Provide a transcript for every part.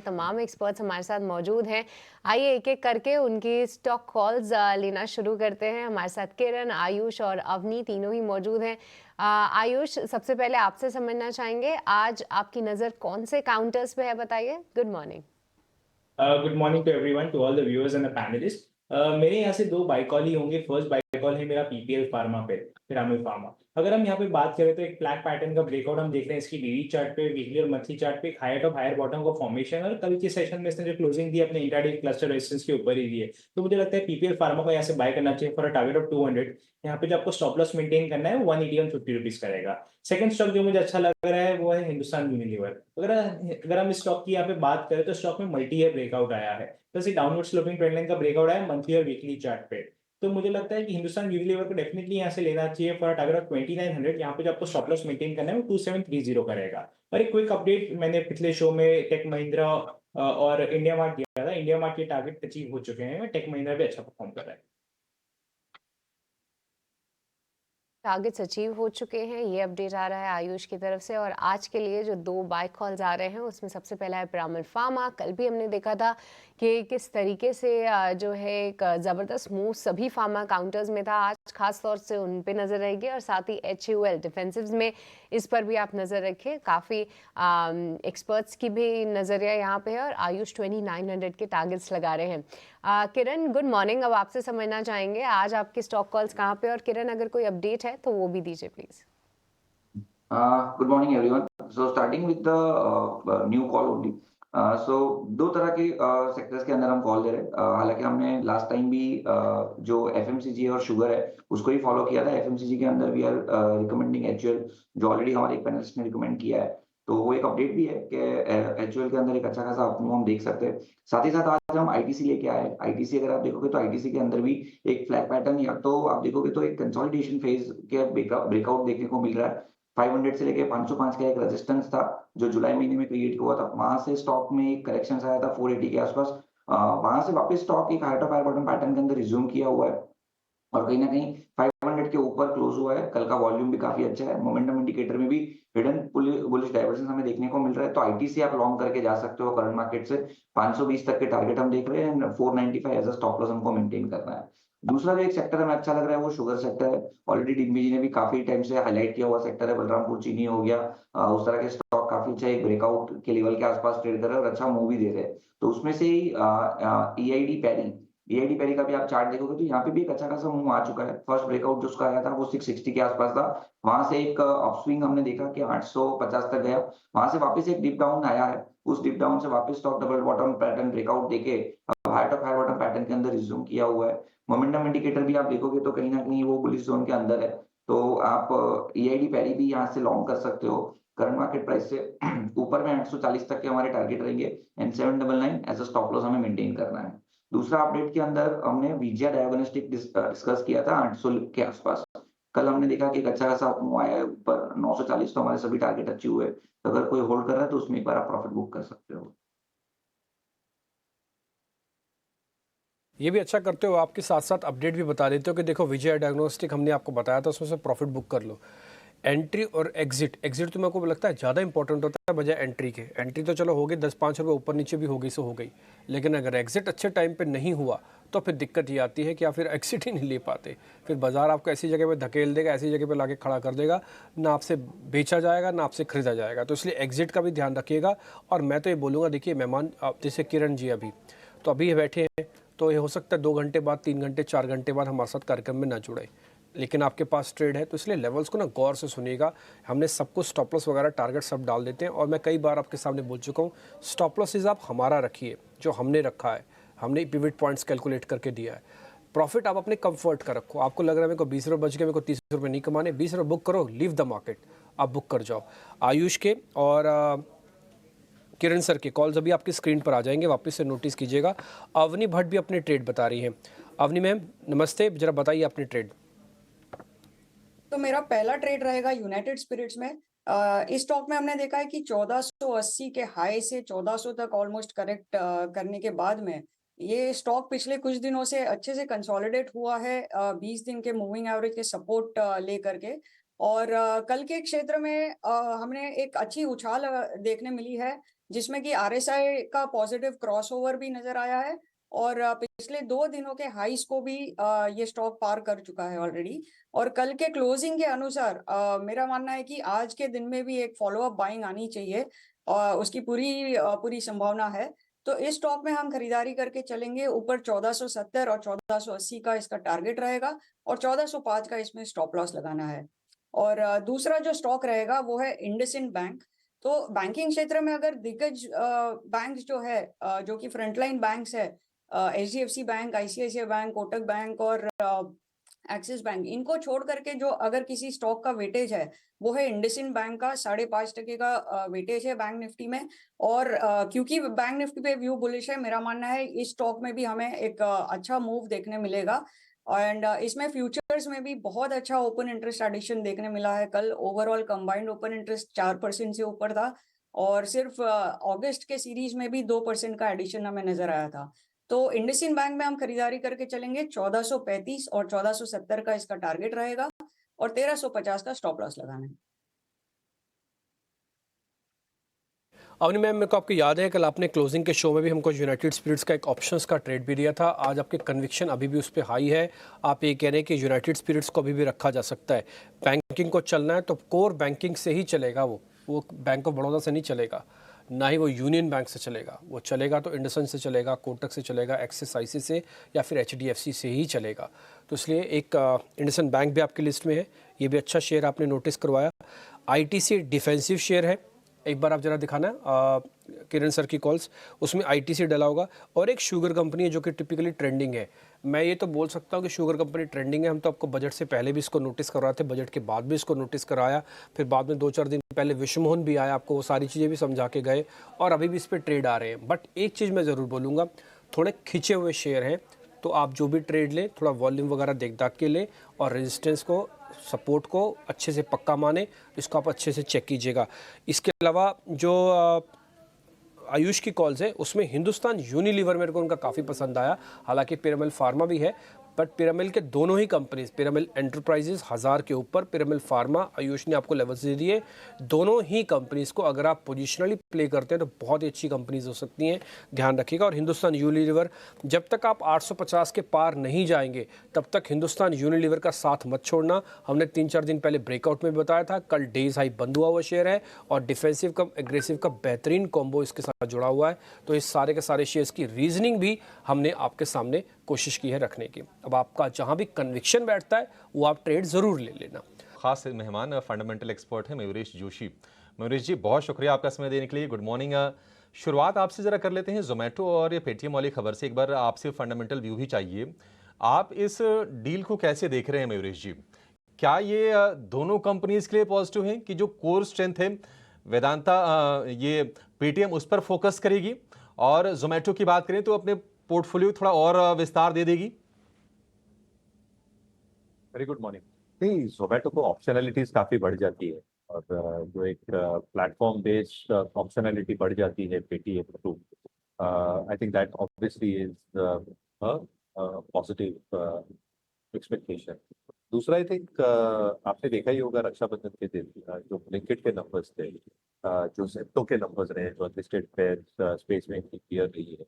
तमाम एक्सपर्ट्स हमारे साथ मौजूद हैं। आइए एक-एक करके उनकी स्टॉक कॉल्स लेना शुरू करते हैं। हमारे साथ किरण, आयुष और अवनी तीनों ही मौजूद हैं। आयुष, सबसे पहले आपसे समझना चाहेंगे, आज आपकी नज़र कौन से काउंटर्स पे है बताइए? Good morning. Good morning to everyone, to all the viewers and the panelists. मेरे यहाँ से दो बाय कॉल ही होंगे। फर्स्ट बाय कॉल है मेरा पीपीएल फार्मा पे, पिरामिड फार्मा। अगर हम यहाँ पे बात करें तो एक फ्लैग पैटर्न का ब्रेकआउट हम देख रहे हैं इसकी डेली चार्ट पे, वीकली और मंथली चार्ट पे। एक हायर टॉप हायर बॉटम का फॉर्मेशन, और कल के सेशन में इसने जो क्लोजिंग दी अपने इंट्राडे क्लस्टर रेजिस्टेंस के ऊपर ही दी है। तो मुझे लगता है पीपीएल फार्मा को यहाँ से बाय करना चाहिए फॉर अ टारगेट ऑफ 200। यहाँ पे जो आपको स्टॉप लॉस मेंटेन करना है वो 180 और 50 रुपीज करेगा। सेकंड स्टॉक जो मुझे अच्छा लग रहा है वो है हिंदुस्तान यूनिलीवर। अगर अगर हम इस स्टॉक की यहाँ पे बात करें तो स्टॉक में मल्टी ईयर ब्रेकआउट आया है, प्लस एक डाउनवर्ड स्लोपिंग ट्रेंड लाइन का ब्रेकआउट आया मंथली और वीकली चार्ट पे। तो मुझे लगता है कि हिंदुस्तान यूनिलीवर को डेफिनेटली यहाँ से लेना चाहिए फॉर टारगेट ऑफ 2900। यहाँ पे जो आपको स्टॉप लॉस मेंटेन करना है वो 2730 करेगा। और एक क्विक अपडेट, मैंने पिछले शो में टेक महिंद्रा और इंडिया मार्ट दिया था। इंडिया मार्ट के टारगेट अचीव हो चुके हैं, टेक महिंद्रा भी अच्छा परफॉर्म कर रहा है। टारगेट्स अचीव हो चुके हैं, ये अपडेट आ रहा है आयुष की तरफ से। और आज के लिए जो दो बाय कॉल्स आ रहे हैं उसमें सबसे पहला है पिरामिड फार्मा। कल भी हमने देखा था कि किस तरीके से जो है एक ज़बरदस्त मूव सभी फार्मा काउंटर्स में था। आज खास तौर से उन पे नज़र रहेगी, और साथ ही HUL डिफेंसिव्स में इस पर भी आप नज़र रखें। काफ़ी एक्सपर्ट्स की भी नज़रिया यहाँ पे है, और आयुष 2900 के टारगेट्स लगा रहे हैं। किरण, गुड मॉर्निंग। अब आपसे समझना चाहेंगे आज आपके स्टॉक कॉल्स कहाँ पे, और किरण अगर कोई अपडेट है तो वो भी दीजिए please. Good morning everyone. So starting with the new call only. So दो तरह के सेक्टर्स के अंदर हम कॉल दे रहे हैं। हालांकि हमने लास्ट टाइम भी जो एफएमसीजी और शुगर है उसको ही फॉलो किया था। एफएमसीजी के अंदर वी आर रिकमेंडिंग एचयूएल, जो ऑलरेडी हमारे एक पैनलिस्ट ने रिकमेंड किया है। तो वो एक अपडेट भी है कि एचयूएल के अंदर एक अच्छा खासा अपमूव हम देख सकते हैं। साथ ही साथ आज हम आईटीसी लेके आए। आईटीसी अगर आप देखोगे तो आईटीसी के अंदर भी एक फ्लैग पैटर्न, या तो आप देखोगे तो एक कंसोलिडेशन फेज के ब्रेकआउट देखने को मिल रहा है। 500 से लेके 505 का एक रेजिस्टेंस था जो जुलाई महीने में क्रिएट हुआ था। वहां से स्टॉक में एक करेक्शन आया था 480 के आसपास। वहां से वापस स्टॉक एक higher top higher bottom pattern के अंदर रिज्यूम किया हुआ है, और कहीं न कहीं 500 के ऊपर क्लोज हुआ है। कल का वॉल्यूम भी काफ़ी अच्छा है। मोमेंटम इंडिकेटर में भी हिडन बुलिश डाइवर्जेंस हमें देखने को मिल रहा है। तो आईटीसी आप लॉन्ग करके जा सकते हो करंट मार्केट से। 520 तक के टारगेट हम देख रहे हैं, and 495 as a stop loss हमको मेंटेन करना है। दूसरा जो एक सेक्टर हमें अच्छा लग रहा है वो शुगर सेक्टर है। ऑलरेडी डिग्मी जी ने भी काफ़ी टाइम से हाइलाइट किया हुआ सेक्टर है। बलरामपुर चीनी हो गया, उस तरह के स्टॉक काफ़ी अच्छा एक ब्रेकआउट के लेवल के आसपास ट्रेड कर रहे हैं और अच्छा मूव भी दे रहे हैं। तो उसमें से ही ईआईडी पैरी, ईआईडी पैरी का भी आप चार्ट देखोगे तो यहाँ पे भी एक अच्छा खासा मूव आ चुका है। फर्स्ट ब्रेकआउट जो उसका आया था वो 660 के आसपास था। वहां से एक अपस्विंग हमने देखा कि 850 तक गया। वहां से वापस एक डिप डाउन आया है। उस डिप डाउन से वापस stock double bottom pattern breakout देके अब higher top higher bottom pattern के अंदर रिज्यूम किया हुआ है। मोमेंटम इंडिकेटर भी आप देखोगे तो कहीं ना कहीं वो बुलिश जोन के अंदर है। तो आप ईआईडी पैरी भी यहाँ से लॉन्ग कर सकते हो। करंट मार्केट प्राइस से ऊपर में 840 तक के हमारे टारगेट रहेंगे, and 799 as a stop loss हमें मेंटेन करना है। दूसरा अपडेट के अंदर हमने विजया डायग्नोस्टिक डिस्कस किया था 800 के आसपास। कल हमने देखा कि एक अच्छा खासा अपमूव आया है ऊपर 940, तो हमारे सभी टारगेट अचीव हुए। तो अगर कोई होल्ड कर रहा है तो उसमें एक बार आप प्रॉफिट बुक कर सकते हो। ये भी अच्छा करते हो, आपके साथ साथ अपडेट भी बता देते हो कि देखो विजय डायग्नोस्टिक हमने आपको बताया था, उसमें से प्रॉफिट बुक कर लो। एंट्री और एग्जिट, एग्जिट तो मेरे को लगता है ज़्यादा इंपॉर्टेंट होता है बजाय एंट्री के। एंट्री तो चलो हो गई 10-5 रुपये ऊपर नीचे भी हो गई सो हो गई, लेकिन अगर एग्जिट अच्छे टाइम पे नहीं हुआ तो फिर दिक्कत ये आती है कि आप फिर एग्जिट ही नहीं ले पाते। फिर बाजार आपको ऐसी जगह पे धकेल देगा, ऐसी जगह पे लाके खड़ा कर देगा, ना आपसे बेचा जाएगा ना आपसे खरीदा जाएगा। तो इसलिए एग्जिट का भी ध्यान रखिएगा। और मैं तो ये बोलूँगा, देखिए मेहमान जैसे किरण जी अभी तो अभी बैठे हैं, तो ये हो सकता है 2 घंटे बाद, 3 घंटे 4 घंटे बाद हमारे साथ कार्यक्रम में ना जुड़े, लेकिन आपके पास ट्रेड है, तो इसलिए लेवल्स को ना गौर से सुनिएगा। हमने सब कुछ स्टॉप लॉस वगैरह टारगेट सब डाल देते हैं, और मैं कई बार आपके सामने बोल चुका हूँ, स्टॉप लॉसेज आप हमारा रखिए जो हमने रखा है। हमने पिवट पॉइंट्स कैलकुलेट करके दिया है। प्रॉफिट आप अपने कंफर्ट का रखो। आपको लग रहा है मेरे को 20 रुपये बच गए, मेरे को 30 रुपये नहीं कमाने, 20 रुपये बुक करो, लीव द मार्केट, आप बुक कर जाओ। आयुष के और किरण सर के कॉल्स अभी आपकी स्क्रीन पर आ जाएंगे, वापस से नोटिस कीजिएगा। अवनी भट्ट भी अपने ट्रेड बता रही हैं। अवनी मैम नमस्ते, जरा बताइए अपने ट्रेड। तो मेरा पहला ट्रेड रहेगा यूनाइटेड स्पिरिट्स में। इस स्टॉक में हमने देखा है कि 1480 के हाई से 1400 तक ऑलमोस्ट करेक्ट करने के बाद में ये स्टॉक पिछले कुछ दिनों से अच्छे से कंसोलिडेट हुआ है 20 दिन के मूविंग एवरेज के सपोर्ट लेकर के। और कल के क्षेत्र में हमने एक अच्छी उछाल देखने मिली है, जिसमें कि आरएसआई का पॉजिटिव क्रॉसओवर भी नजर आया है और पिछले 2 दिनों के हाईस को भी ये स्टॉक पार कर चुका है ऑलरेडी। और कल के क्लोजिंग के अनुसार मेरा मानना है कि आज के दिन में भी एक फॉलोअप बाइंग आनी चाहिए और उसकी पूरी संभावना है। तो इस स्टॉक में हम खरीदारी करके चलेंगे ऊपर 1470 और 1480 का इसका टारगेट रहेगा और 1405 का इसमें स्टॉप लॉस लगाना है। और दूसरा जो स्टॉक रहेगा वो है इंडसइंड बैंक। तो बैंकिंग क्षेत्र में अगर दिग्गज बैंक जो है जो कि फ्रंटलाइन बैंक्स है, HDFC bank, ICICI bank, Kotak bank और एक्सिस बैंक, इनको छोड़ करके जो अगर किसी स्टॉक का वेटेज है वो है इंडसइंड बैंक का 5.5% का वेटेज है बैंक निफ्टी में। और क्योंकि बैंक निफ्टी पे व्यू बुलिश है, मेरा मानना है इस स्टॉक में भी हमें एक अच्छा मूव देखने मिलेगा। एंड इसमें फ्यूचर्स में भी बहुत अच्छा ओपन इंटरेस्ट एडिशन देखने मिला है। कल ओवरऑल कंबाइंड ओपन इंटरेस्ट 4% से ऊपर था और सिर्फ अगस्त के सीरीज में भी 2% का एडिशन हमें नजर आया था। तो इंडसइंड बैंक में हम खरीदारी करके चलेंगे 1435 और 1470 का इसका टारगेट रहेगा और 1350 का स्टॉप लॉस लगाना है। अवनी मैम, मेरे को आपको याद है कल आपने क्लोजिंग के शो में भी हमको यूनाइटेड स्पिरिट्स का एक ऑप्शंस का ट्रेड भी दिया था। आज आपके कन्विक्शन अभी भी उस पर हाई है, आप ये कह रहे हैं कि यूनाइटेड स्पिरिट्स को अभी भी रखा जा सकता है। बैंकिंग को चलना है तो कोर बैंकिंग से ही चलेगा, वो बैंक ऑफ बड़ौदा से नहीं चलेगा, ना ही वो यूनियन बैंक से चलेगा। वो चलेगा तो इंडसइंड से चलेगा, कोटक से चलेगा, एक्सिस आईसी से या फिर एचडीएफसी से ही चलेगा। तो इसलिए एक इंडसइंड बैंक भी आपकी लिस्ट में है, ये भी अच्छा शेयर आपने नोटिस करवाया। आईटीसी डिफेंसिव शेयर है, एक बार आप जरा दिखाना किरण सर की कॉल्स, उसमें आईटीसी डला होगा। और एक शुगर कंपनी है जो कि टिपिकली ट्रेंडिंग है। मैं ये तो बोल सकता हूँ कि शुगर कंपनी ट्रेंडिंग है। हम तो आपको बजट से पहले भी इसको नोटिस करवाए थे, बजट के बाद भी इसको नोटिस कराया, फिर बाद में 2-4 दिन पहले विश्वमोहन भी आया, आपको वो सारी चीज़ें भी समझा के गए और अभी भी इस पर ट्रेड आ रहे हैं। बट एक चीज़ मैं ज़रूर बोलूँगा, थोड़े खिंचे हुए शेयर हैं, तो आप जो भी ट्रेड लें थोड़ा वॉल्यूम वगैरह देख दाख के लें और रेजिस्टेंस को, सपोर्ट को अच्छे से पक्का माने, इसको आप अच्छे से चेक कीजिएगा। इसके अलावा जो आयुष की कॉल्स है उसमें हिंदुस्तान यूनिलीवर मेरे को उनका काफ़ी पसंद आया। हालांकि पिरामिल फार्मा भी है, बट पिरामिल के दोनों ही कंपनीज, पिरामिल एंटरप्राइजेस 1000 के ऊपर, पिरामिल फार्मा, आयुष ने आपको लेवल्स दे दिए। दोनों ही कंपनीज को अगर आप पोजिशनली प्ले करते हैं तो बहुत ही अच्छी कंपनीज हो सकती हैं, ध्यान रखिएगा। और हिंदुस्तान यूनिलीवर, जब तक आप 850 के पार नहीं जाएंगे तब तक हिंदुस्तान यूनिलीवर का साथ मत छोड़ना। हमने 3-4 दिन पहले ब्रेकआउट में बताया था, कल डेज हाई बंद हुआ हुआ शेयर है और डिफेंसिव कम एग्रेसिव का बेहतरीन कॉम्बो इसके साथ जुड़ा हुआ है। तो इस सारे के सारे शेयर्स की रीजनिंग भी हमने आपके सामने कोशिश की है रखने की। अब आपका जहां भी कन्विक्शन बैठता है वो आप ट्रेड जरूर ले लेना। खास मेहमान फंडामेंटल एक्सपर्ट है मयूरेश जोशी। मयूरेश जी, बहुत शुक्रिया आपका समय देने के लिए। Good morning. शुरुआत आपसे जरा कर लेते हैं जोमेटो और ये पेटीएम वाली खबर से। एक बार आपसे फंडामेंटल व्यू भी चाहिए। आप इस डील को कैसे देख रहे हैं मयूरेश जी? क्या ये दोनों कंपनीज के लिए पॉजिटिव हैं कि जो कोर स्ट्रेंथ है वेदांता, ये पेटीएम उस पर फोकस करेगी और जोमेटो की बात करें तो अपने पोर्टफोलियो थोड़ा और विस्तार दे देगी? Very good morning. नहीं, जोमेटो को ऑप्शनैलिटीज काफी बढ़ जाती है और जो एक प्लेटफॉर्म बेस्ड ऑप्शनैलिटी बढ़ जाती है Paytm through, I think that obviously is positive expectation. दूसरा, आई थिंक आपने देखा ही होगा रक्षाबंधन के दिन जो ब्लिंकिट के नंबर्स थे, जो जेप्टो के नंबर्स रहे, जो लिस्टेड पेयर स्पेस में क्लियर रही है,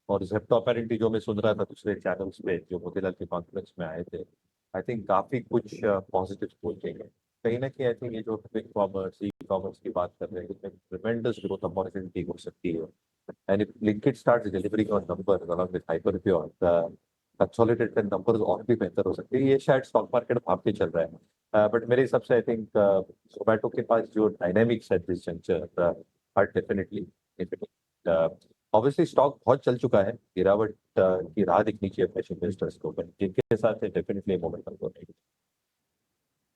और जेप्टो अपैरेंटली जो मैं सुन रहा था दूसरे चैनल्स पे जो मोतीलाल के कॉन्फ्रेंस में आए थे, आई थिंक काफी कुछ पॉजिटिव बोलते हैं। कहीं ना कहीं आई थिंक ये जो क्विक कॉमर्स, ई कॉमर्स की बात कर रहे हैं, इसमें ट्रेमेंडस ग्रोथ अपॉर्चुनिटी हो सकती है। And if Blinkit starts delivering on numbers along with Hyperpure, consolidated numbers और भी बेहतर हो सकते हैं। ये शायद स्टॉक मार्केट भाप के चल रहा है, बट मेरे हिसाब से आई थिंक जोमेटो के पास जो डायनेमिक्स है this juncture are definitely. Obviously stock बहुत चल चुका है, गिरावट की राह दिखनी चाहिए फ्रेश इन्वेस्टर्स को, बट जिनके साथ डेफिनेटली मोमेंटम हो रही है।